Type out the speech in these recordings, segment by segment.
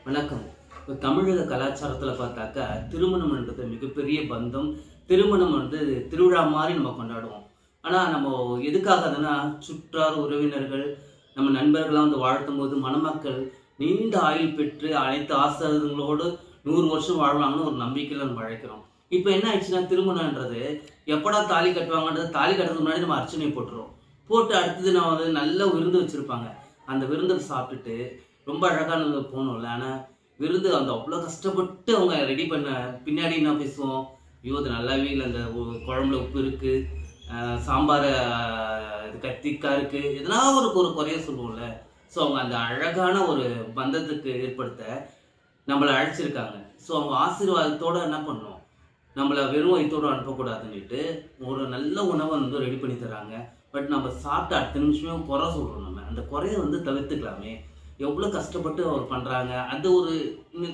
வணக்கம். இப்போ தமிழக கலாச்சாரத்தில் பார்த்தாக்கா திருமணம்ன்றது மிகப்பெரிய பந்தம். திருமணம் திருவிழா மாதிரி நம்ம கொண்டாடுவோம். ஆனால் நம்ம எதுக்காக அதுனா சுற்றார் உறவினர்கள் நம்ம நண்பர்கள்லாம் வாழ்த்தும் போது மணமக்கள் நீண்ட ஆயுள் பெற்று அனைத்து ஆசிரியர்களோடு 100 வருஷம் வாழ்வாங்கன்னு ஒரு நம்பிக்கையில் நம்ம அழைக்கிறோம். இப்போ என்ன ஆயிடுச்சுன்னா திருமணன்றது எப்படா தாலி கட்டுவாங்கன்றது தாலி கட்டுறதுக்கு முன்னாடி நம்ம அர்ச்சனை போட்டுருவோம். போட்டு அடுத்தது நான் நல்ல விருந்து வச்சுருப்பாங்க. அந்த விருந்தை சாப்பிட்டுட்டு ரொம்ப அழகானது போகணும்ல. ஆனால் விருந்து அவ்வளோ கஷ்டப்பட்டு அவங்க ரெடி பண்ண பின்னாடி என்ன பேசுவோம், ஐயோ அது நல்லாவே இல்லை, அந்த குழம்புல உப்பு இருக்குது, சாம்பார் இது கத்திக்கா இருக்குது, எதனா ஒரு குறைய சொல்லுவோம்ல. ஸோ அவங்க அந்த அழகான ஒரு பந்தத்துக்கு ஏற்படுத்த நம்மளை அழைச்சிருக்காங்க. ஸோ அவங்க ஆசீர்வாதத்தோடு என்ன பண்ணோம், நம்மளை வெறும் வயிற்றோடு அனுப்பக்கூடாதுன்னுட்டு ஒரு நல்ல உணவை ரெடி பண்ணி தராங்க. பட் நம்ம சாப்பிட்ட அடுத்த நிமிஷமே குறை சொல்கிறோம். நம்ம அந்த குறையை தவிர்த்துக்கலாமே. எவ்வளோ கஷ்டப்பட்டு அவர் பண்ணுறாங்க. அது ஒரு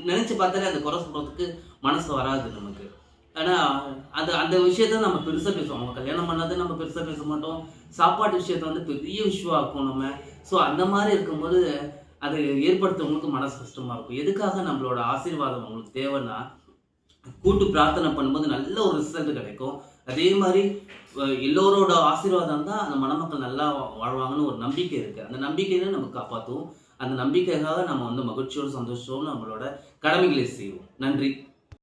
நினச்சி பார்த்தாலே அந்த குறை சொல்கிறதுக்கு மனசு வராது நமக்கு. ஆனால் அந்த விஷயத்த நம்ம பெருசாக பேசுவோம். அவங்க கல்யாணம் பண்ணாதே நம்ம பெருசாக பேச மாட்டோம். சாப்பாட்டு விஷயத்த பெரிய விஷயம் ஆக்கும் நம்ம. ஸோ அந்த மாதிரி இருக்கும்போது அதை ஏற்படுத்துறவங்களுக்கு மனசு கஷ்டமாக இருக்கும். எதுக்காக நம்மளோட ஆசீர்வாதம் அவங்களுக்கு தேவைன்னா, கூட்டு பிரார்த்தனை பண்ணும்போது நல்ல ஒரு ரிசல்ட் கிடைக்கும். அதே மாதிரி எல்லோரோட ஆசீர்வாதம் தான் அந்த மணமக்கள் நல்லா வாழ்வாங்கன்னு ஒரு நம்பிக்கை இருக்குது. அந்த நம்பிக்கையை நம்ம காப்பாற்றுவோம். அந்த நம்பிக்கைக்காக நம்ம மகிழ்ச்சியோடு சந்தோஷத்தோடு நம்மளோட கடமைகளை செய்வோம். நன்றி.